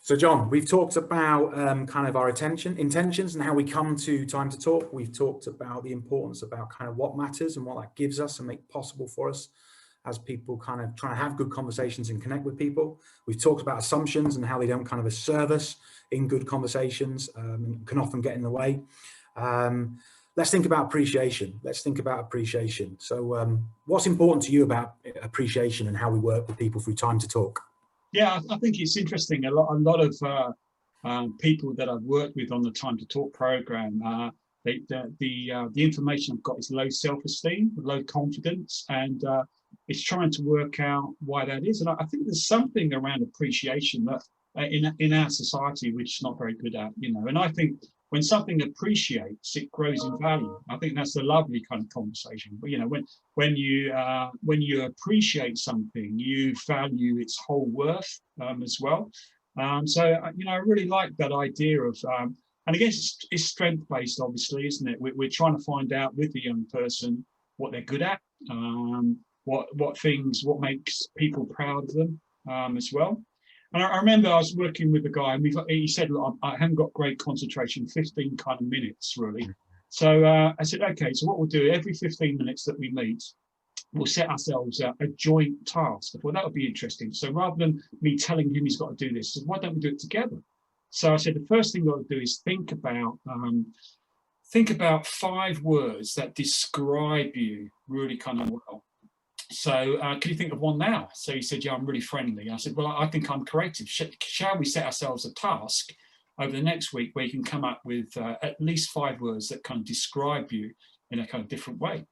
So John, we've talked about kind of our intentions and how we come to time to talk. We've talked about the importance about kind of what matters and what that gives us and make possible for us as people kind of try to have good conversations and connect with people. We've talked about assumptions and how they don't kind of serve us in good conversations and can often get in the way. Let's think about appreciation. So what's important to you about appreciation and how we work with people through time to talk? Yeah, I think it's interesting. A lot of people that I've worked with on the Time to Talk program, the information I've got is low self-esteem, low confidence, and it's trying to work out why that is. And I think there's something around appreciation that in our society which is not very good at, you know. And I think when something appreciates, it grows in value. I think that's a lovely kind of conversation. But you know, when you appreciate something, you value its whole worth as well. So you know, I really like that idea of, and I guess it's strength based, obviously, isn't it? We're trying to find out with the young person what they're good at, what makes people proud of them as well. And I remember I was working with a guy, and he said, look, I haven't got great concentration, 15 kind of minutes, really. So I said, okay, so what we'll do, every 15 minutes that we meet, we'll set ourselves a joint task. I thought that would be interesting. So rather than me telling him he's got to do this, I said, why don't we do it together? So I said, the first thing you've got to do is think about 5 words that describe you really kind of well. So can you think of one now? So he said, yeah, I'm really friendly. I said, well, I think I'm creative. Shall we set ourselves a task over the next week where you can come up with at least 5 words that kind of describe you in a kind of different way?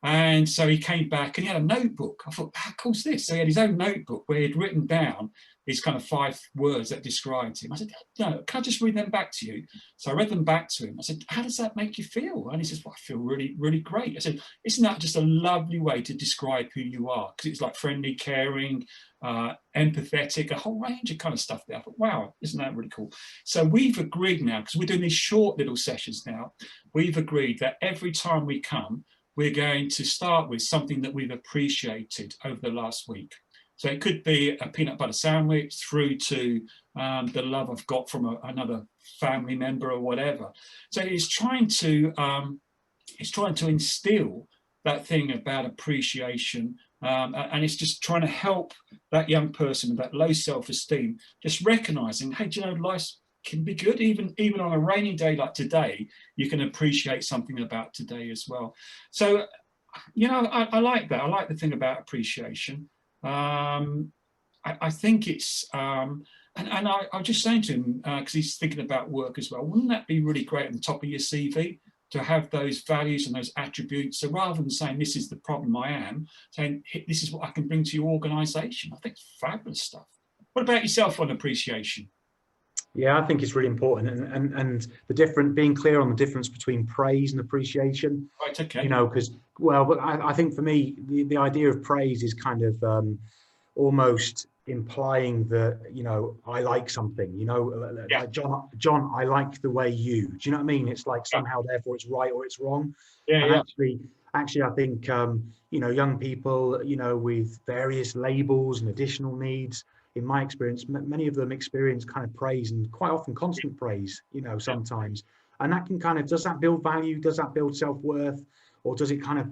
And so he came back and he had a notebook. I thought, how cool is this? So he had his own notebook where he'd written down his kind of 5 words that described him. I said, no, can I just read them back to you? So I read them back to him. I said, how does that make you feel? And he says, well, I feel really, really great. I said, isn't that just a lovely way to describe who you are? Because it's like friendly, caring, empathetic, a whole range of kind of stuff there. I thought, wow, isn't that really cool? So we've agreed now, because we're doing these short little sessions now, we've agreed that every time we come, we're going to start with something that we've appreciated over the last week. So it could be a peanut butter sandwich through to the love I've got from another family member or whatever. So it's trying to instill that thing about appreciation, and it's just trying to help that young person with that low self-esteem, just recognizing, hey, do you know, life can be good, even on a rainy day like today, you can appreciate something about today as well. So, you know, I like that. I like the thing about appreciation. I think it's, and I was just saying to him, because he's thinking about work as well, wouldn't that be really great on the top of your CV to have those values and those attributes? So rather than saying, this is the problem I am, saying, this is what I can bring to your organization. I think it's fabulous stuff. What about yourself on appreciation? Yeah, I think it's really important, and being clear on the difference between praise and appreciation. Right, okay. You know, because, well, but I think for me, the idea of praise is kind of almost implying that, you know, I like something, you know, Yeah. like John, I like the way you, do you know what I mean? It's like somehow therefore it's right or it's wrong. Yeah, And yeah. actually, I think, you know, young people, you know, with various labels and additional needs, in my experience, many of them experience kind of praise, and quite often constant praise, you know, sometimes. And that can kind of, does that build value? Does that build self-worth? Or does it kind of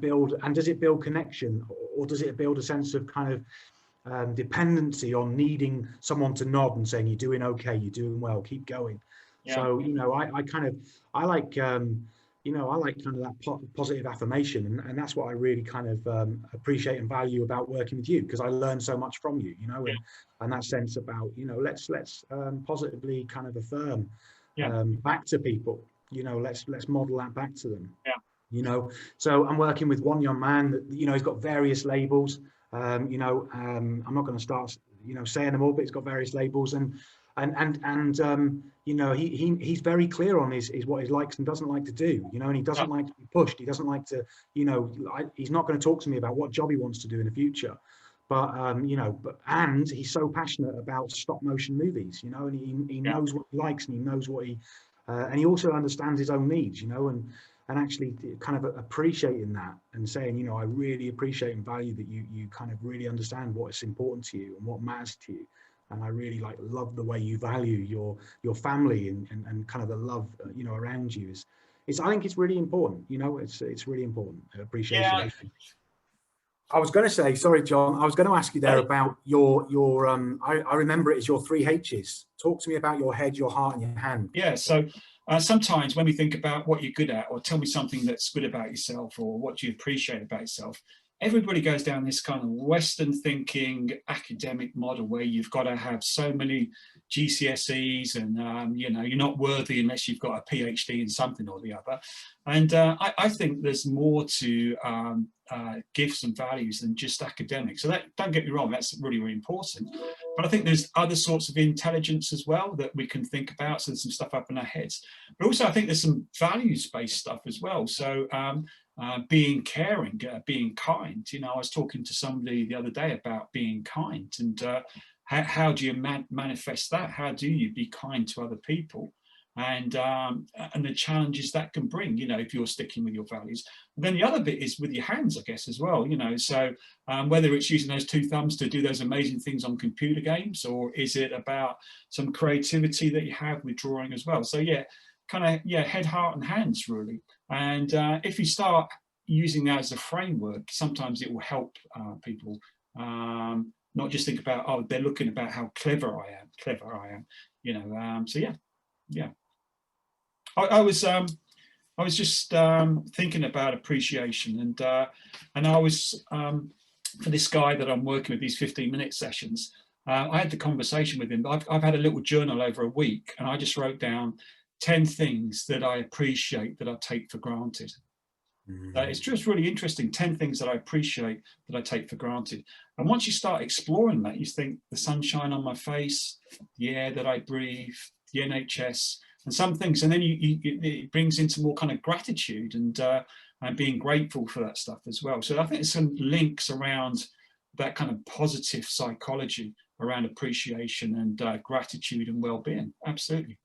does it build connection? Or does it build a sense of kind of dependency on needing someone to nod and saying, you're doing okay, you're doing well, keep going. Yeah. So, you know, I like, you know, I like kind of that positive affirmation, and that's what I really kind of appreciate and value about working with you, because I learn so much from you, you know, and that sense about, you know, let's positively kind of affirm back to people, you know, let's model that back to them. Yeah. You know, so I'm working with one young man that, you know, he's got various labels. You know, I'm not going to start, you know, saying them all, but he's got various labels, and you know, he's very clear on his what he likes and doesn't like to do, you know, and he doesn't like to be pushed. He doesn't like to, you know, he's not going to talk to me about what job he wants to do in the future. But you know, and he's so passionate about stop motion movies, you know, and he knows what he likes, and he knows what and he also understands his own needs, you know, and actually kind of appreciating that and saying, you know, I really appreciate and value that you kind of really understand what's important to you and what matters to you. and I really love the way you value your family and kind of the love around you. Is I think it's really important. It's really important. Appreciation. Yeah. I was going to say, sorry, John, I was going to ask you there about your I remember it as your 3 H's. Talk to me about your head, your heart, and your hand. Yeah, so sometimes when we think about what you're good at, or tell me something that's good about yourself, or what you appreciate about yourself, everybody goes down this kind of Western thinking academic model where you've got to have so many GCSEs and, you're not worthy unless you've got a PhD in something or the other. And I think there's more to gifts and values than just academics. So don't get me wrong, that's really, really important. But I think there's other sorts of intelligence as well that we can think about. So there's some stuff up in our heads. But also I think there's some values-based stuff as well. So being caring, being kind. I was talking to somebody the other day about being kind, and how do you manifest that? How do you be kind to other people? And the challenges that can bring, if you're sticking with your values. And then the other bit is with your hands, I guess, as well, so whether it's using those 2 thumbs to do those amazing things on computer games, or is it about some creativity that you have with drawing as well? So yeah, head, heart and hands really. And if you start using that as a framework, sometimes it will help people not just think about, oh, they're looking about how clever I am, so yeah. I was just thinking about appreciation, and I was for this guy that I'm working with, these 15-minute sessions. I had the conversation with him. I've had a little journal over a week, and I just wrote down 10 things that I appreciate that I take for granted. It's just really interesting. 10 things that I appreciate that I take for granted. And once you start exploring that, you think the sunshine on my face, the air that I breathe, the NHS, and some things, and then it brings into more kind of gratitude and being grateful for that stuff as well. So I think there's some links around that kind of positive psychology around appreciation and gratitude and well-being. Absolutely.